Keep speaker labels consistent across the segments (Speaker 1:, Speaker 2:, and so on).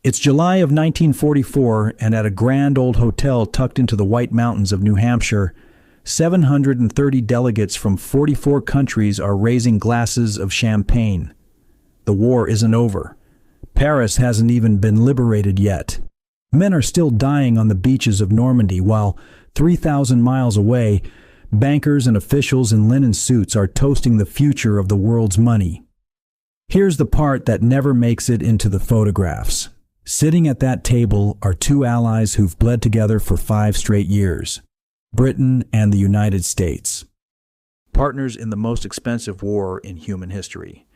Speaker 1: It's July of 1944, and at a grand old hotel tucked into the White Mountains of New Hampshire, 730 delegates from 44 countries are raising glasses of champagne. The war isn't over. Paris hasn't even been liberated yet. Men are still dying on the beaches of Normandy, while 3,000 miles away, bankers and officials in linen suits are toasting the future of the world's money. Here's the part that never makes it into the photographs. Sitting at that table are two allies who've bled together for 5 straight years, Britain and the United States. Partners in the most expensive war in human history.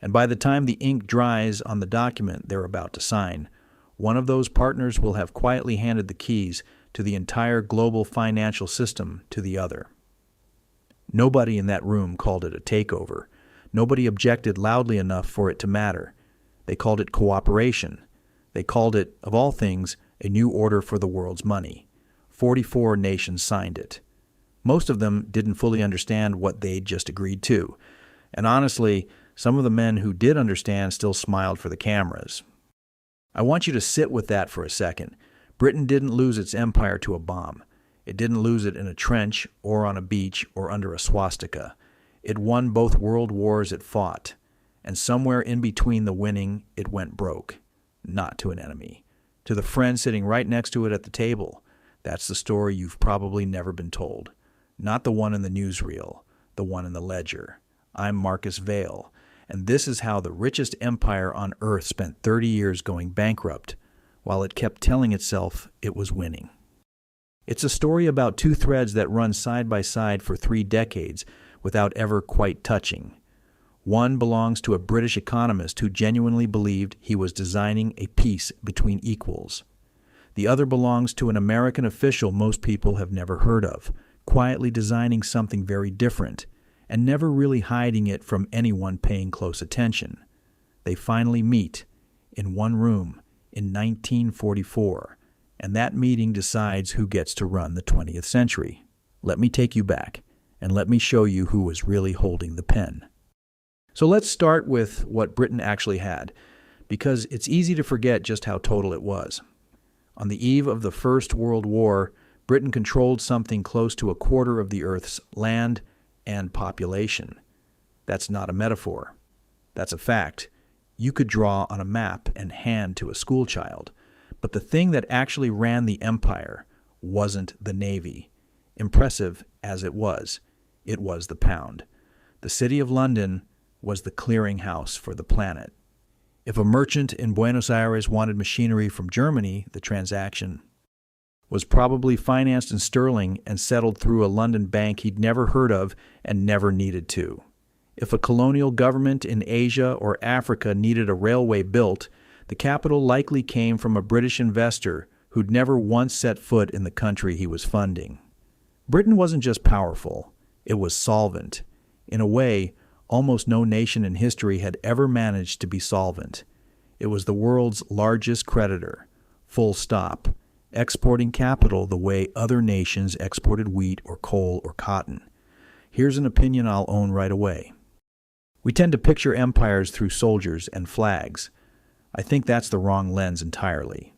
Speaker 1: And by the time the ink dries on the document they're about to sign, one of those partners will have quietly handed the keys to the entire global financial system to the other. Nobody in that room called it a takeover. Nobody objected loudly enough for it to matter. They called it cooperation. They called it, of all things, a new order for the world's money. 44 nations signed it. Most of them didn't fully understand what they'd just agreed to. And honestly, some of the men who did understand still smiled for the cameras. I want you to sit with that for a second. Britain didn't lose its empire to a bomb. It didn't lose it in a trench or on a beach or under a swastika. It won both world wars it fought. And somewhere in between the winning, it went broke. Not to an enemy. To the friend sitting right next to it at the table. That's the story you've probably never been told. Not the one in the newsreel, the one in the ledger. I'm Marcus Vail, and this is how the richest empire on earth spent 30 years going bankrupt, while it kept telling itself it was winning. It's a story about two threads that run side by side for 3 decades without ever quite touching. One belongs to a British economist who genuinely believed he was designing a peace between equals. The other belongs to an American official most people have never heard of, quietly designing something very different, and never really hiding it from anyone paying close attention. They finally meet, in one room, in 1944, and that meeting decides who gets to run the 20th century. Let me take you back, and let me show you who was really holding the pen. So let's start with what Britain actually had, because it's easy to forget just how total it was. On the eve of the First World War, Britain controlled something close to a quarter of the Earth's land and population. That's not a metaphor. That's a fact. You could draw on a map and hand to a schoolchild. But the thing that actually ran the empire wasn't the Navy. Impressive as it was the pound. The City of London was the clearinghouse for the planet. If a merchant in Buenos Aires wanted machinery from Germany, the transaction was probably financed in sterling and settled through a London bank he'd never heard of and never needed to. If a colonial government in Asia or Africa needed a railway built, the capital likely came from a British investor who'd never once set foot in the country he was funding. Britain wasn't just powerful, it was solvent. In a way, almost no nation in history had ever managed to be solvent. It was the world's largest creditor, full stop, exporting capital the way other nations exported wheat or coal or cotton. Here's an opinion I'll own right away. We tend to picture empires through soldiers and flags. I think that's the wrong lens entirely.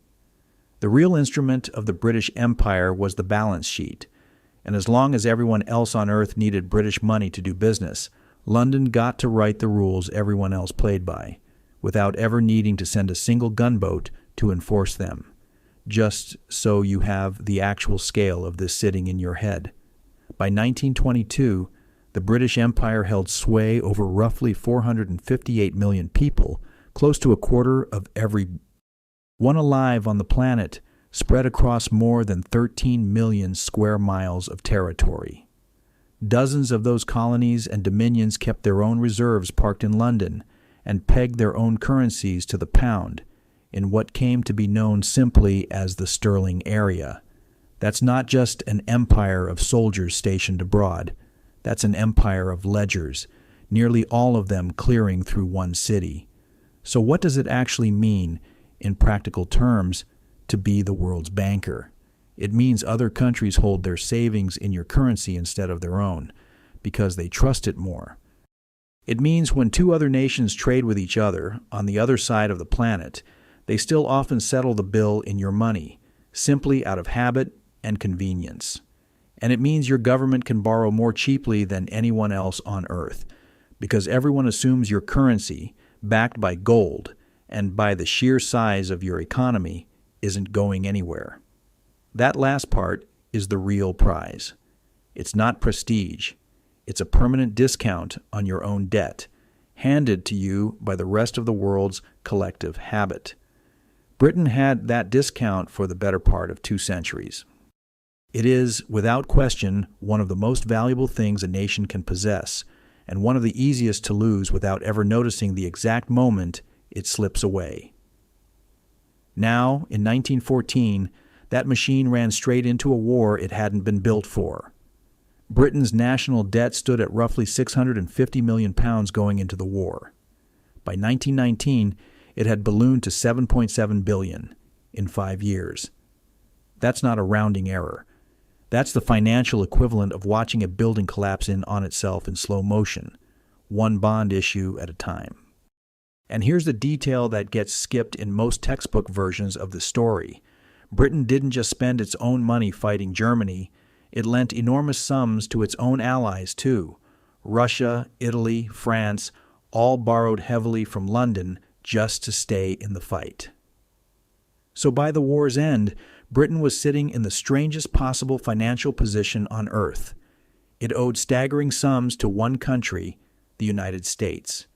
Speaker 1: The real instrument of the British Empire was the balance sheet, and as long as everyone else on earth needed British money to do business, London got to write the rules everyone else played by, without ever needing to send a single gunboat to enforce them. Just so you have the actual scale of this sitting in your head. By 1922, the British Empire held sway over roughly 458 million people, close to a quarter of every one alive on the planet, spread across more than 13 million square miles of territory. Dozens of those colonies and dominions kept their own reserves parked in London and pegged their own currencies to the pound in what came to be known simply as the sterling area. That's not just an empire of soldiers stationed abroad. That's an empire of ledgers, nearly all of them clearing through one city. So what does it actually mean, in practical terms, to be the world's banker? It means other countries hold their savings in your currency instead of their own, because they trust it more. It means when two other nations trade with each other on the other side of the planet, They still often settle the bill in your money, simply out of habit and convenience. And it means your government can borrow more cheaply than anyone else on earth, because everyone assumes your currency, backed by gold and by the sheer size of your economy, isn't going anywhere. That last part is the real prize. It's not prestige. It's a permanent discount on your own debt, handed to you by the rest of the world's collective habit. Britain had that discount for the better part of 2 centuries. It is, without question, one of the most valuable things a nation can possess, and one of the easiest to lose without ever noticing the exact moment it slips away. Now, in 1914, that machine ran straight into a war it hadn't been built for. Britain's national debt stood at roughly £650 million going into the war. By 1919, it had ballooned to $7.7 billion in 5 years. That's not a rounding error. That's the financial equivalent of watching a building collapse in on itself in slow motion, one bond issue at a time. And here's the detail that gets skipped in most textbook versions of the story. Britain didn't just spend its own money fighting Germany, it lent enormous sums to its own allies too. Russia, Italy, France, all borrowed heavily from London just to stay in the fight. So by the war's end, Britain was sitting in the strangest possible financial position on earth. It owed staggering sums to one country, the United States,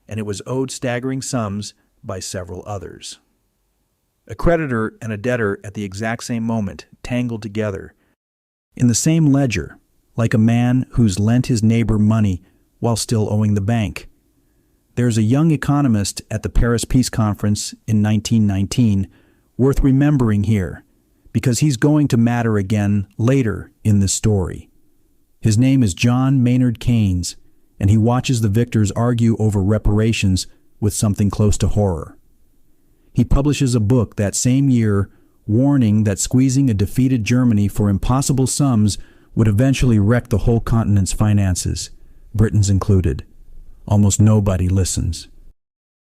Speaker 1: and it was owed staggering sums by several others. A creditor and a debtor at the exact same moment, tangled together, in the same ledger, like a man who's lent his neighbor money while still owing the bank. There's a young economist at the Paris Peace Conference in 1919 worth remembering here, because he's going to matter again later in this story. His name is John Maynard Keynes, and he watches the victors argue over reparations with something close to horror. He publishes a book that same year warning that squeezing a defeated Germany for impossible sums would eventually wreck the whole continent's finances, Britain's included. Almost nobody listens.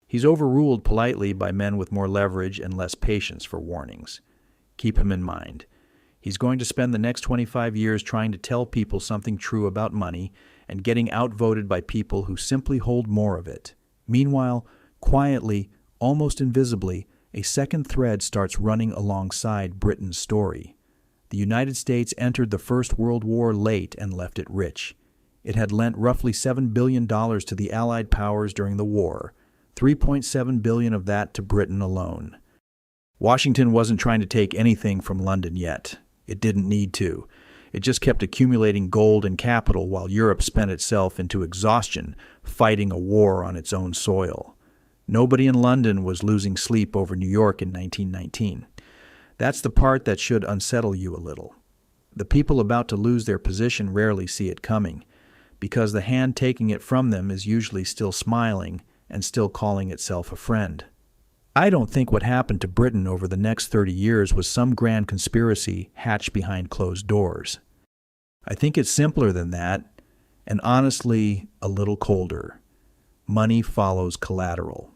Speaker 1: He's overruled politely by men with more leverage and less patience for warnings. Keep him in mind. He's going to spend the next 25 years trying to tell people something true about money and getting outvoted by people who simply hold more of it. Meanwhile, quietly, almost invisibly, a second thread starts running alongside Britain's story. The United States entered the First World War late and left it rich. It had lent roughly $7 billion to the Allied powers during the war, $3.7 billion of that to Britain alone. Washington wasn't trying to take anything from London yet. It didn't need to. It just kept accumulating gold and capital while Europe spent itself into exhaustion fighting a war on its own soil. Nobody in London was losing sleep over New York in 1919. That's the part that should unsettle you a little. The people about to lose their position rarely see it coming, because the hand taking it from them is usually still smiling and still calling itself a friend. I don't think what happened to Britain over the next 30 years was some grand conspiracy hatched behind closed doors. I think it's simpler than that, and honestly, a little colder. Money follows collateral.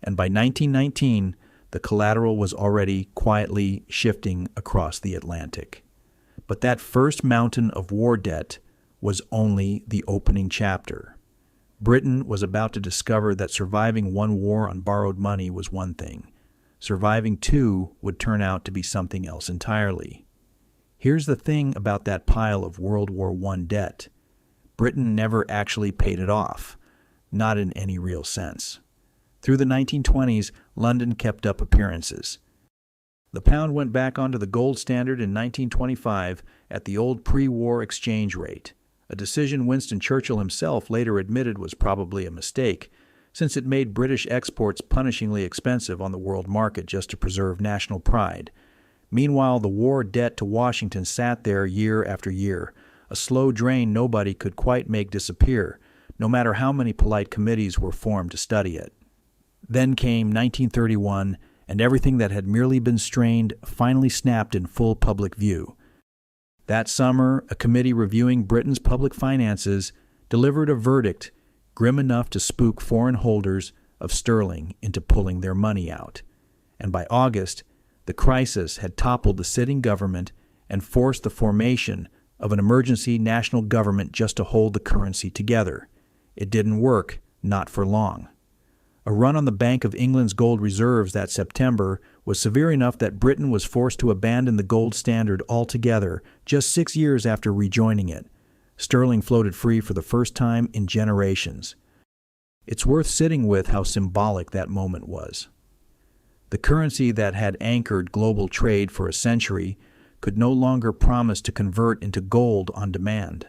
Speaker 1: And by 1919, the collateral was already quietly shifting across the Atlantic. But that first mountain of war debt was only the opening chapter. Britain was about to discover that surviving one war on borrowed money was one thing. Surviving two would turn out to be something else entirely. Here's the thing about that pile of World War I debt. Britain never actually paid it off, not in any real sense. Through the 1920s, London kept up appearances. The pound went back onto the gold standard in 1925 at the old pre-war exchange rate, a decision Winston Churchill himself later admitted was probably a mistake, since it made British exports punishingly expensive on the world market just to preserve national pride. Meanwhile, the war debt to Washington sat there year after year, a slow drain nobody could quite make disappear, no matter how many polite committees were formed to study it. Then came 1931, and everything that had merely been strained finally snapped in full public view. That summer, a committee reviewing Britain's public finances delivered a verdict grim enough to spook foreign holders of sterling into pulling their money out. and by August, the crisis had toppled the sitting government and forced the formation of an emergency national government just to hold the currency together. It didn't work, not for long. A run on the Bank of England's gold reserves that September was severe enough that Britain was forced to abandon the gold standard altogether just 6 years after rejoining it. Sterling floated free for the first time in generations. It's worth sitting with how symbolic that moment was. The currency that had anchored global trade for a century could no longer promise to convert into gold on demand.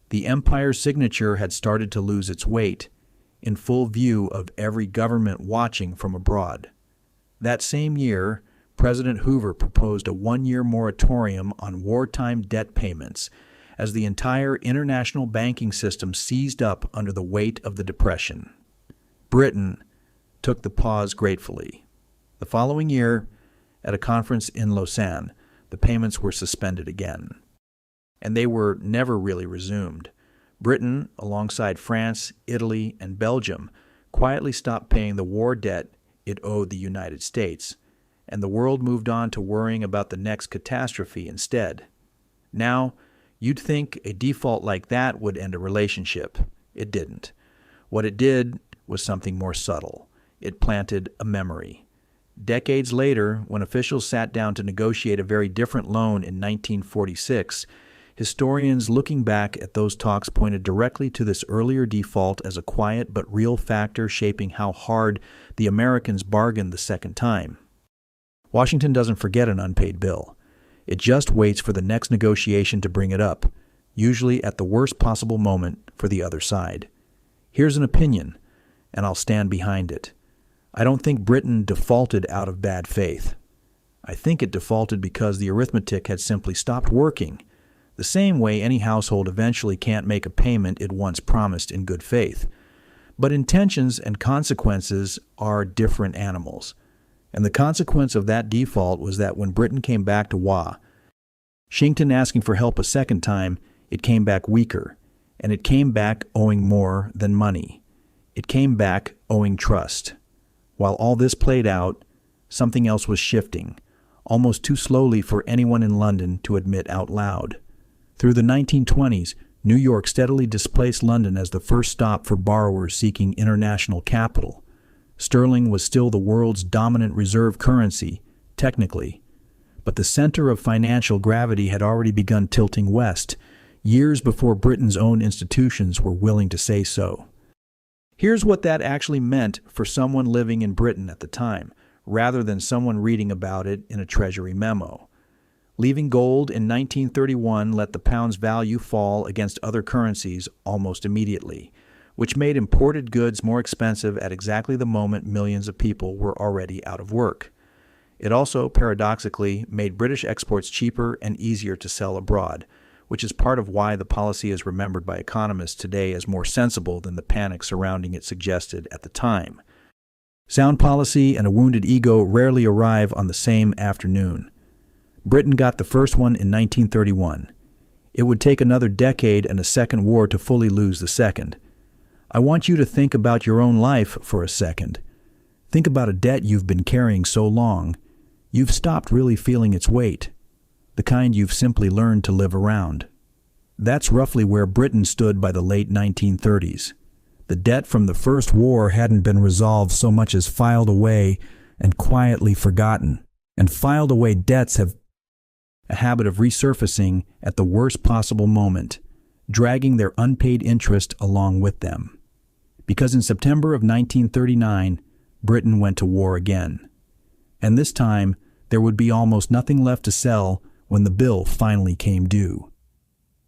Speaker 1: The empire's signature had started to lose its weight, in full view of every government watching from abroad. That same year, President Hoover proposed a 1-year moratorium on wartime debt payments as the entire international banking system seized up under the weight of the Depression. Britain took the pause gratefully. The following year, at a conference in Lausanne, the payments were suspended again. And they were never really resumed. Britain, alongside France, Italy, and Belgium, quietly stopped paying the war debt it owed the United States, and the world moved on to worrying about the next catastrophe instead. Now, you'd think a default like that would end a relationship. It didn't. What it did was something more subtle. It planted a memory. Decades later, when officials sat down to negotiate a very different loan in 1946, historians looking back at those talks pointed directly to this earlier default as a quiet but real factor shaping how hard the Americans bargained the second time. Washington doesn't forget an unpaid bill. It just waits for the next negotiation to bring it up, usually at the worst possible moment for the other side. Here's an opinion, and I'll stand behind it. I don't think Britain defaulted out of bad faith. I think it defaulted because the arithmetic had simply stopped working, the same way any household eventually can't make a payment it once promised in good faith. But intentions and consequences are different animals. And the consequence of that default was that when Britain came back to Washington asking for help a second time, it came back weaker, and it came back owing more than money. It came back owing trust. While all this played out, something else was shifting, almost too slowly for anyone in London to admit out loud. Through the 1920s, New York steadily displaced London as the first stop for borrowers seeking international capital. Sterling was still the world's dominant reserve currency, technically, but the center of financial gravity had already begun tilting west, years before Britain's own institutions were willing to say so. Here's what that actually meant for someone living in Britain at the time, rather than someone reading about it in a Treasury memo. Leaving gold in 1931 let the pound's value fall against other currencies almost immediately, which made imported goods more expensive at exactly the moment millions of people were already out of work. It also, paradoxically, made British exports cheaper and easier to sell abroad, which is part of why the policy is remembered by economists today as more sensible than the panic surrounding it suggested at the time. Sound policy and a wounded ego rarely arrive on the same afternoon. Britain got the first one in 1931. It would take another decade and a second war to fully lose the second. I want you to think about your own life for a second. Think about a debt you've been carrying so long, you've stopped really feeling its weight, the kind you've simply learned to live around. That's roughly where Britain stood by the late 1930s. The debt from the First War hadn't been resolved so much as filed away and quietly forgotten, and filed away debts have a habit of resurfacing at the worst possible moment, dragging their unpaid interest along with them. Because in September of 1939, Britain went to war again. And this time, there would be almost nothing left to sell when the bill finally came due.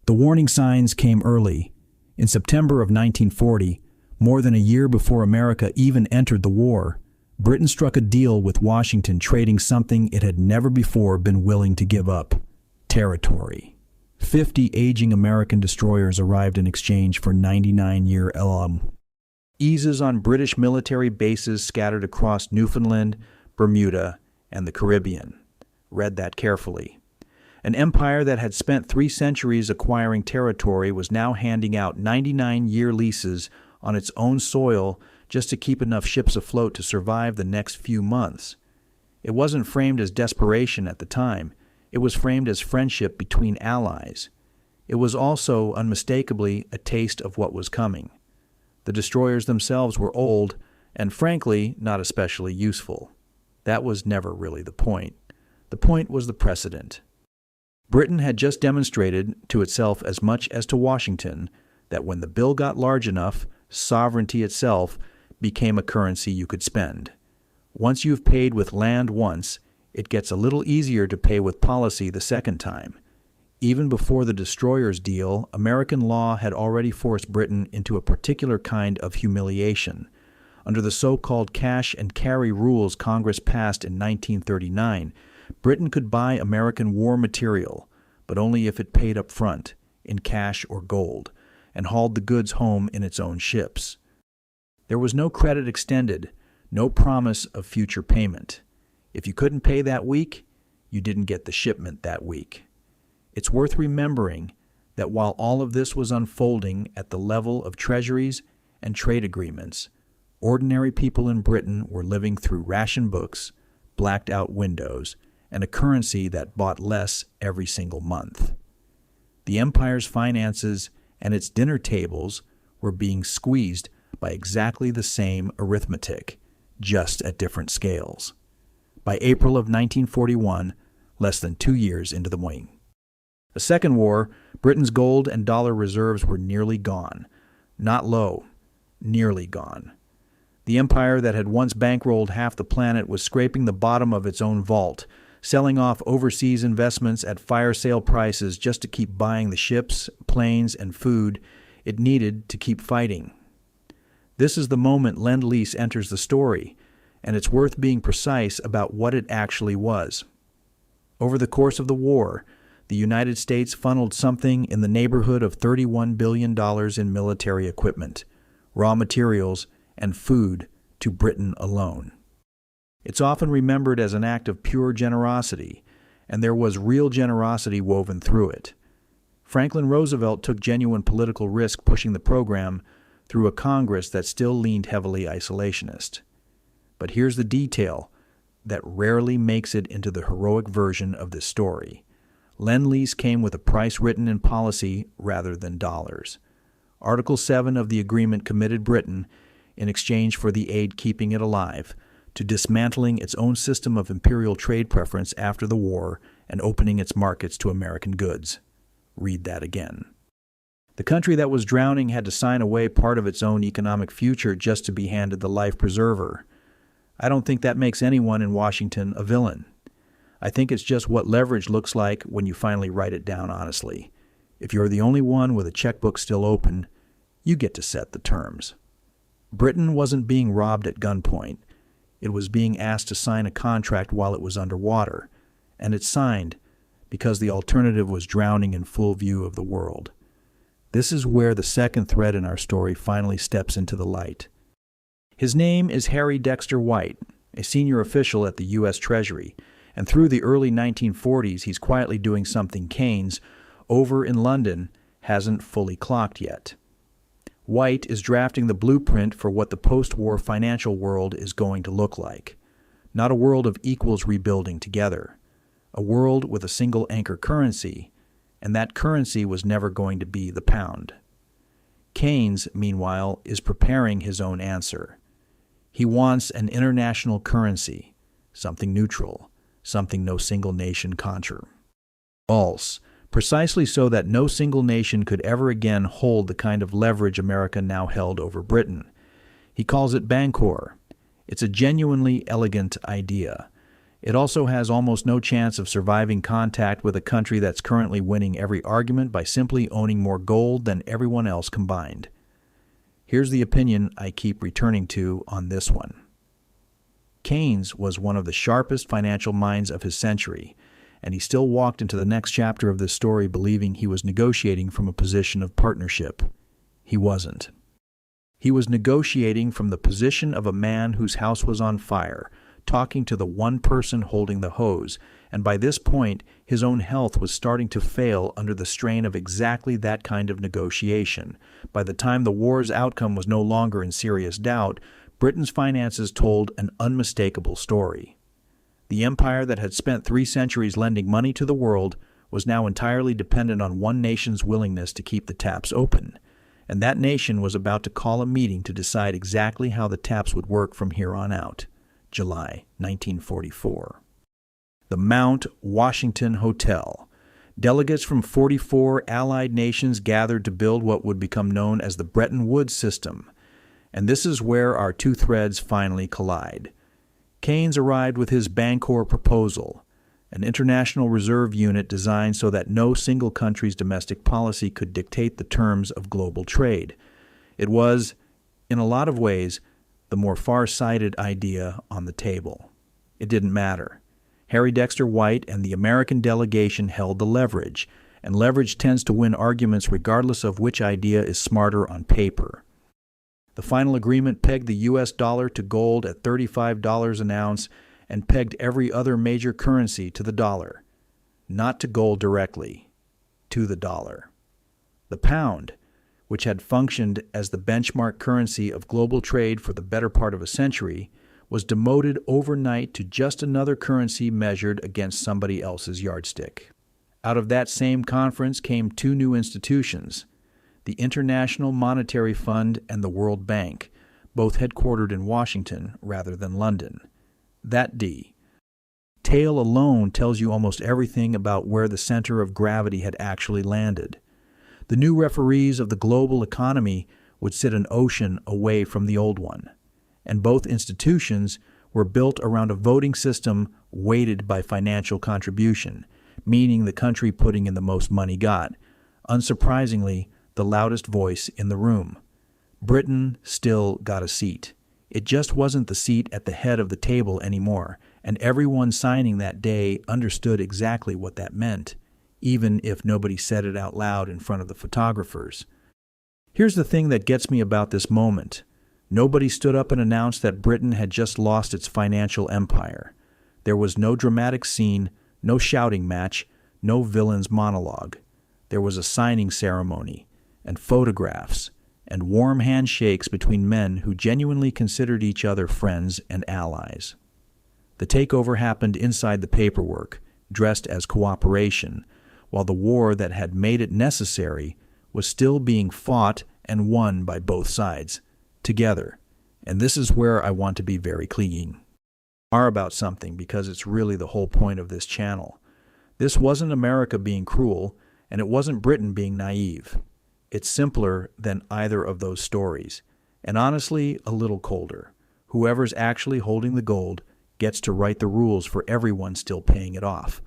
Speaker 1: The warning signs came early. In September of 1940, more than a year before America even entered the war, Britain struck a deal with Washington trading something it had never before been willing to give up: territory. 50 aging American destroyers arrived in exchange for 99-year eases on British military bases scattered across Newfoundland, Bermuda, and the Caribbean. Read that carefully. An empire that had spent 3 centuries acquiring territory was now handing out 99-year leases on its own soil just to keep enough ships afloat to survive the next few months. It wasn't framed as desperation at the time. It was framed as friendship between allies. It was also, unmistakably, a taste of what was coming. The destroyers themselves were old and, frankly, not especially useful. That was never really the point. The point was the precedent. Britain had just demonstrated to itself as much as to Washington that when the bill got large enough, sovereignty itself became a currency you could spend. Once you've paid with land once, it gets a little easier to pay with policy the second time. Even before the destroyers' deal, American law had already forced Britain into a particular kind of humiliation. Under the so-called cash and carry rules Congress passed in 1939, Britain could buy American war material, but only if it paid up front, in cash or gold, and hauled the goods home in its own ships. There was no credit extended, no promise of future payment. If you couldn't pay that week, you didn't get the shipment that week. It's worth remembering that while all of this was unfolding at the level of treasuries and trade agreements, ordinary people in Britain were living through ration books, blacked-out windows, and a currency that bought less every single month. The empire's finances and its dinner tables were being squeezed by exactly the same arithmetic, just at different scales. By April of 1941, less than 2 years into the wane. The Second War, Britain's gold and dollar reserves were nearly gone. Not low, nearly gone. The empire that had once bankrolled half the planet was scraping the bottom of its own vault, selling off overseas investments at fire sale prices just to keep buying the ships, planes, and food it needed to keep fighting. This is the moment Lend-Lease enters the story, and it's worth being precise about what it actually was. Over the course of the war, the United States funneled something in the neighborhood of $31 billion in military equipment, raw materials, and food to Britain alone. It's often remembered as an act of pure generosity, and there was real generosity woven through it. Franklin Roosevelt took genuine political risk pushing the program through a Congress that still leaned heavily isolationist. But here's the detail that rarely makes it into the heroic version of this story. Lend-Lease came with a price written in policy rather than dollars. Article 7 of the agreement committed Britain, in exchange for the aid keeping it alive, to dismantling its own system of imperial trade preference after the war and opening its markets to American goods. Read that again. The country that was drowning had to sign away part of its own economic future just to be handed the life preserver. I don't think that makes anyone in Washington a villain. I think it's just what leverage looks like when you finally write it down honestly. If you're the only one with a checkbook still open, you get to set the terms. Britain wasn't being robbed at gunpoint. It was being asked to sign a contract while it was underwater, and it signed because the alternative was drowning in full view of the world. This is where the second thread in our story finally steps into the light. His name is Harry Dexter White, a senior official at the U.S. Treasury, and through the early 1940s he's quietly doing something Keynes, over in London, hasn't fully clocked yet. White is drafting the blueprint for what the post-war financial world is going to look like. Not a world of equals rebuilding together. A world with a single anchor currency, and that currency was never going to be the pound. Keynes, meanwhile, is preparing his own answer. He wants an international currency, something neutral, something no single nation conquer. False. Precisely so that no single nation could ever again hold the kind of leverage America now held over Britain. He calls it Bancor. It's a genuinely elegant idea. It also has almost no chance of surviving contact with a country that's currently winning every argument by simply owning more gold than everyone else combined. Here's the opinion I keep returning to on this one. Keynes was one of the sharpest financial minds of his century, and he still walked into the next chapter of this story believing he was negotiating from a position of partnership. He wasn't. He was negotiating from the position of a man whose house was on fire, talking to the one person holding the hose, and by this point his own health was starting to fail under the strain of exactly that kind of negotiation. By the time the war's outcome was no longer in serious doubt, Britain's finances told an unmistakable story. The empire that had spent 3 centuries lending money to the world was now entirely dependent on one nation's willingness to keep the taps open, and that nation was about to call a meeting to decide exactly how the taps would work from here on out. July 1944. The Mount Washington Hotel. Delegates from 44 allied nations gathered to build what would become known as the Bretton Woods system, and this is where our two threads finally collide. Keynes arrived with his Bancor proposal, an international reserve unit designed so that no single country's domestic policy could dictate the terms of global trade. It was, in a lot of ways, the more far-sighted idea on the table. It didn't matter. Harry Dexter White and the American delegation held the leverage, and leverage tends to win arguments regardless of which idea is smarter on paper. The final agreement pegged the U.S. dollar to gold at $35 an ounce and pegged every other major currency to the dollar, not to gold directly, to the dollar. The pound, which had functioned as the benchmark currency of global trade for the better part of a century, was demoted overnight to just another currency measured against somebody else's yardstick. Out of that same conference came 2 new institutions, the International Monetary Fund and the World Bank, both headquartered in Washington rather than London. That detail alone tells you almost everything about where the center of gravity had actually landed. The new referees of the global economy would sit an ocean away from the old one, and both institutions were built around a voting system weighted by financial contribution, meaning the country putting in the most money got, unsurprisingly, the loudest voice in the room. Britain still got a seat. It just wasn't the seat at the head of the table anymore, and everyone signing that day understood exactly what that meant, even if nobody said it out loud in front of the photographers. Here's the thing that gets me about this moment. Nobody stood up and announced that Britain had just lost its financial empire. There was no dramatic scene, no shouting match, no villain's monologue. There was a signing ceremony, and photographs, and warm handshakes between men who genuinely considered each other friends and allies. The takeover happened inside the paperwork, dressed as cooperation, while the war that had made it necessary was still being fought and won by both sides, together. And this is where I want to be very clean. About something, because it's really the whole point of this channel. This wasn't America being cruel, and it wasn't Britain being naive. It's simpler than either of those stories, and honestly, a little colder. Whoever's actually holding the gold gets to write the rules for everyone still paying it off.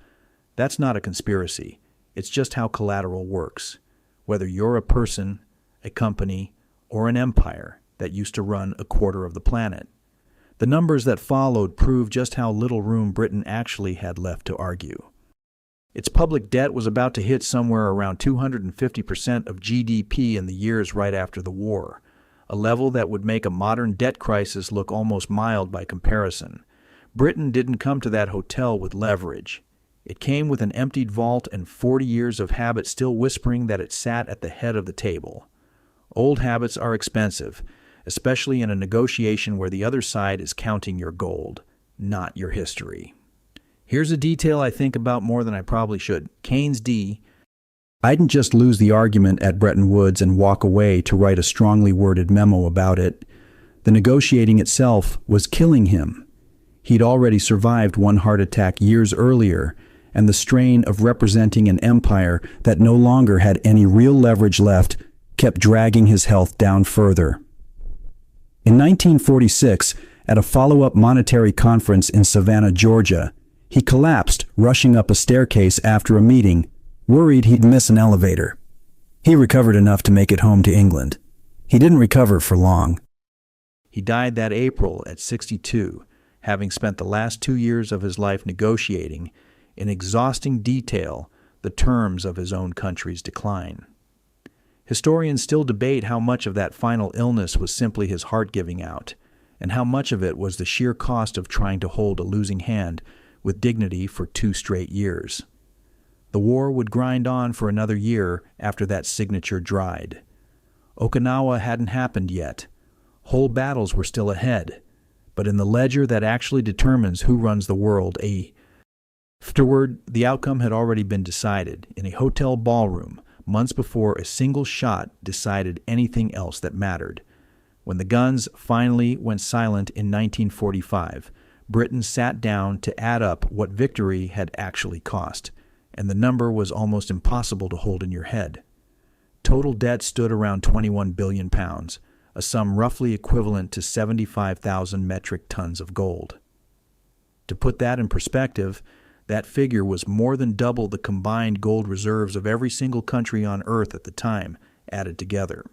Speaker 1: That's not a conspiracy. It's just how collateral works. Whether you're a person, a company, or an empire that used to run a quarter of the planet. The numbers that followed prove just how little room Britain actually had left to argue. Its public debt was about to hit somewhere around 250% of GDP in the years right after the war, a level that would make a modern debt crisis look almost mild by comparison. Britain didn't come to that hotel with leverage. It came with an emptied vault and 40 years of habit still whispering that it sat at the head of the table. Old habits are expensive, especially in a negotiation where the other side is counting your gold, not your history. Here's a detail I think about more than I probably should. Keynes D. I didn't just lose the argument at Bretton Woods and walk away to write a strongly worded memo about it. The negotiating itself was killing him. He'd already survived one heart attack years earlier, and the strain of representing an empire that no longer had any real leverage left kept dragging his health down further. In 1946, at a follow-up monetary conference in Savannah, Georgia, he collapsed, rushing up a staircase after a meeting, worried he'd miss an elevator. He recovered enough to make it home to England. He didn't recover for long. He died that April at 62, having spent the last 2 years of his life negotiating, in exhausting detail, the terms of his own country's decline. Historians still debate how much of that final illness was simply his heart giving out, and how much of it was the sheer cost of trying to hold a losing hand with dignity for 2 straight years. The war would grind on for another year after that signature dried. Okinawa hadn't happened yet. Whole battles were still ahead, but in the ledger that actually determines who runs the world, afterward, the outcome had already been decided in a hotel ballroom months before a single shot decided anything else that mattered. When the guns finally went silent in 1945, Britain sat down to add up what victory had actually cost, and the number was almost impossible to hold in your head. Total debt stood around £21 billion, a sum roughly equivalent to 75,000 metric tons of gold. To put that in perspective, that figure was more than double the combined gold reserves of every single country on Earth at the time, added together.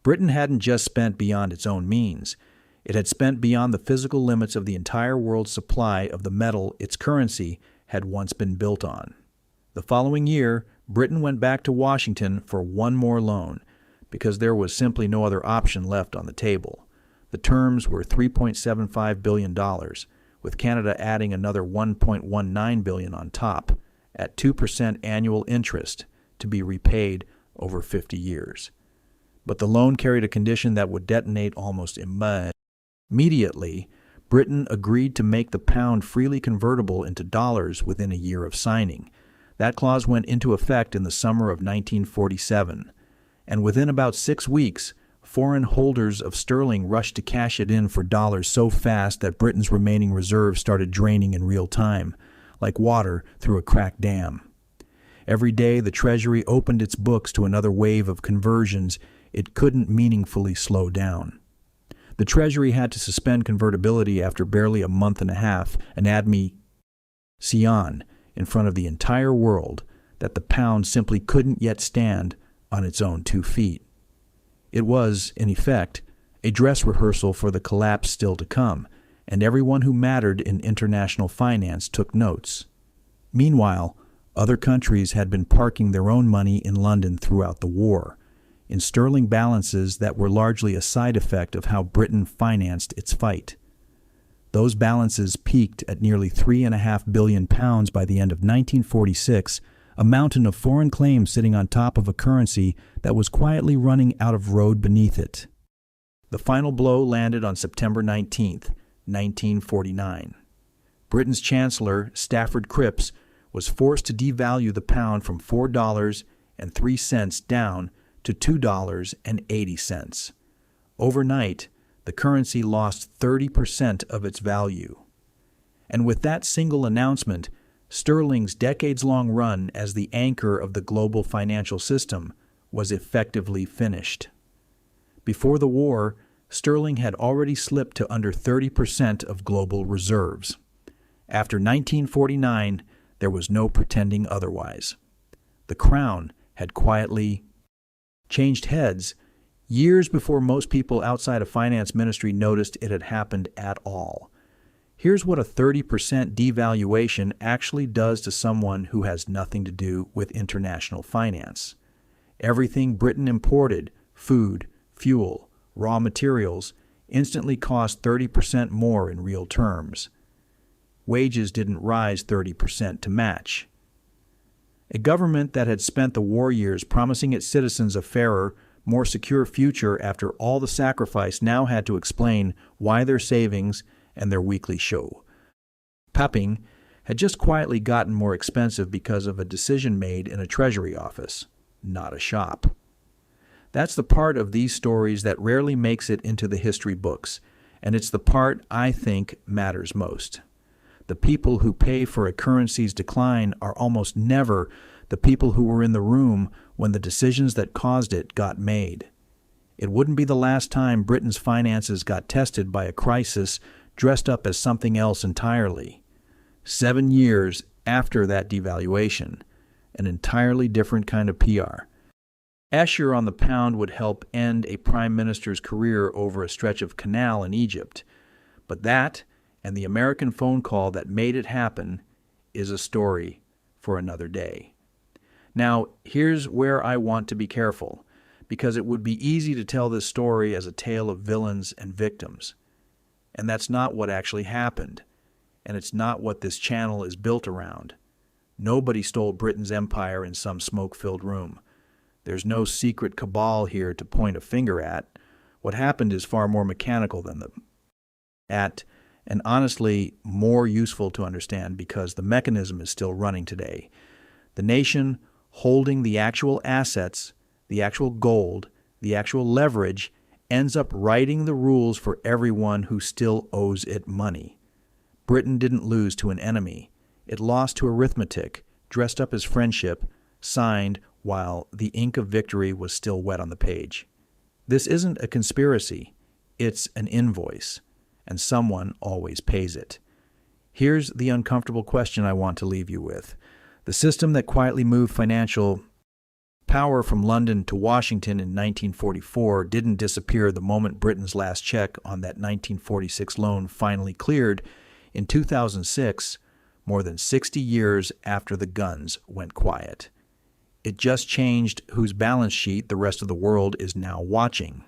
Speaker 1: Britain hadn't just spent beyond its own means. It had spent beyond the physical limits of the entire world's supply of the metal its currency had once been built on. The following year, Britain went back to Washington for one more loan, because there was simply no other option left on the table. The terms were $3.75 billion, with Canada adding another $1.19 billion on top, at 2% annual interest, to be repaid over 50 years. But the loan carried a condition that would detonate almost immediately. Britain agreed to make the pound freely convertible into dollars within a year of signing. That clause went into effect in the summer of 1947, and within about 6 weeks, foreign holders of sterling rushed to cash it in for dollars so fast that Britain's remaining reserves started draining in real time, like water through a cracked dam. Every day the Treasury opened its books to another wave of conversions it couldn't meaningfully slow down. The Treasury had to suspend convertibility after barely a month and a half, an admission in front of the entire world that the pound simply couldn't yet stand on its own 2 feet. It was, in effect, a dress rehearsal for the collapse still to come, and everyone who mattered in international finance took notes. Meanwhile, other countries had been parking their own money in London throughout the war, in sterling balances that were largely a side effect of how Britain financed its fight. Those balances peaked at nearly £3.5 billion by the end of 1946, a mountain of foreign claims sitting on top of a currency that was quietly running out of road beneath it. The final blow landed on September 19, 1949. Britain's Chancellor, Stafford Cripps, was forced to devalue the pound from $4.03 down to $2.80. Overnight, the currency lost 30% of its value. And with that single announcement, sterling's decades-long run as the anchor of the global financial system was effectively finished. Before the war, sterling had already slipped to under 30% of global reserves. After 1949, there was no pretending otherwise. The crown had quietly changed heads years before most people outside of finance ministry noticed it had happened at all. Here's what a 30% devaluation actually does to someone who has nothing to do with international finance. Everything Britain imported, food, fuel, raw materials, instantly cost 30% more in real terms. Wages didn't rise 30% to match. A government that had spent the war years promising its citizens a fairer, more secure future after all the sacrifice now had to explain why their savings and their weekly shopping had just quietly gotten more expensive because of a decision made in a treasury office, not a shop. That's the part of these stories that rarely makes it into the history books, and it's the part I think matters most. The people who pay for a currency's decline are almost never the people who were in the room when the decisions that caused it got made. It wouldn't be the last time Britain's finances got tested by a crisis dressed up as something else entirely. 7 years after that devaluation, an entirely different kind of PR. Escher on the pound would help end a prime minister's career over a stretch of canal in Egypt. But that, and the American phone call that made it happen, is a story for another day. Now, here's where I want to be careful, because it would be easy to tell this story as a tale of villains and victims. And that's not what actually happened, and it's not what this channel is built around. Nobody stole Britain's empire in some smoke-filled room. There's no secret cabal here to point a finger at. What happened is far more mechanical than and honestly more useful to understand because the mechanism is still running today. The nation holding the actual assets, the actual gold, the actual leverage, ends up writing the rules for everyone who still owes it money. Britain didn't lose to an enemy. It lost to arithmetic, dressed up as friendship, signed while the ink of victory was still wet on the page. This isn't a conspiracy. It's an invoice, and someone always pays it. Here's the uncomfortable question I want to leave you with. The system that quietly moved financial power from London to Washington in 1944 didn't disappear the moment Britain's last check on that 1946 loan finally cleared in 2006, more than 60 years after the guns went quiet. It just changed whose balance sheet the rest of the world is now watching.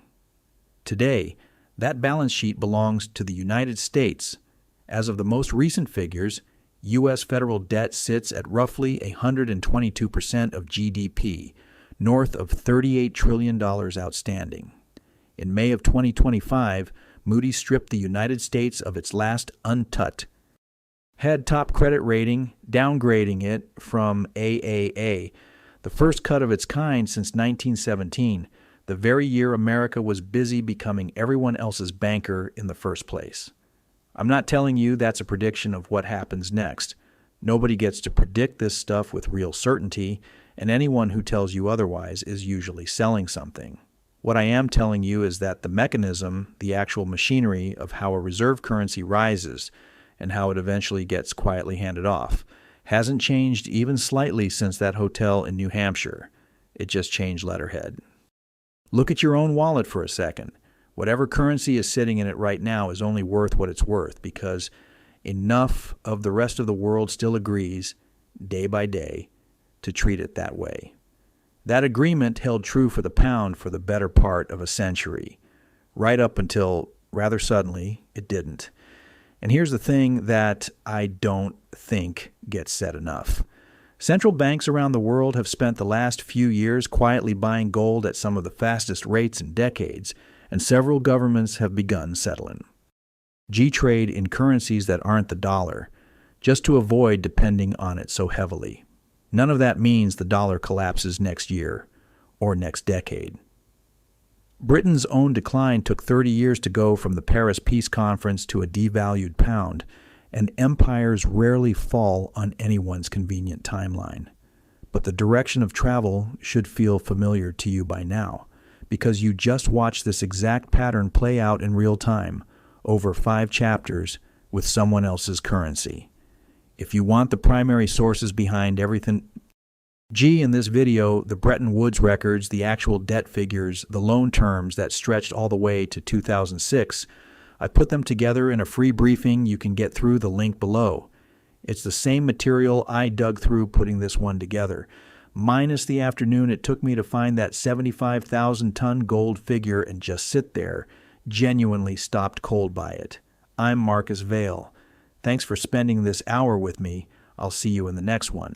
Speaker 1: Today, that balance sheet belongs to the United States. As of the most recent figures, U.S. federal debt sits at roughly 122% of GDP, north of $38 trillion outstanding. In May of 2025, Moody's stripped the United States of its last untouched had top credit rating, downgrading it from AAA, the first cut of its kind since 1917, the very year America was busy becoming everyone else's banker in the first place. I'm not telling you that's a prediction of what happens next. Nobody gets to predict this stuff with real certainty, and anyone who tells you otherwise is usually selling something. What I am telling you is that the mechanism, the actual machinery of how a reserve currency rises and how it eventually gets quietly handed off, hasn't changed even slightly since that hotel in New Hampshire. It just changed letterhead. Look at your own wallet for a second. Whatever currency is sitting in it right now is only worth what it's worth because enough of the rest of the world still agrees, day by day, to treat it that way. That agreement held true for the pound for the better part of a century, right up until, rather suddenly, it didn't. And here's the thing that I don't think gets said enough. Central banks around the world have spent the last few years quietly buying gold at some of the fastest rates in decades, and several governments have begun settling G-trade in currencies that aren't the dollar, just to avoid depending on it so heavily. None of that means the dollar collapses next year or next decade. Britain's own decline took 30 years to go from the Paris Peace Conference to a devalued pound, and empires rarely fall on anyone's convenient timeline. But the direction of travel should feel familiar to you by now, because you just watched this exact pattern play out in real time, over 5 chapters, with someone else's currency. If you want the primary sources behind everything, in this video, the Bretton Woods records, the actual debt figures, the loan terms that stretched all the way to 2006, I put them together in a free briefing you can get through the link below. It's the same material I dug through putting this one together, minus the afternoon it took me to find that 75,000-ton gold figure and just sit there, genuinely stopped cold by it. I'm Marcus Vale. Thanks for spending this hour with me. I'll see you in the next one.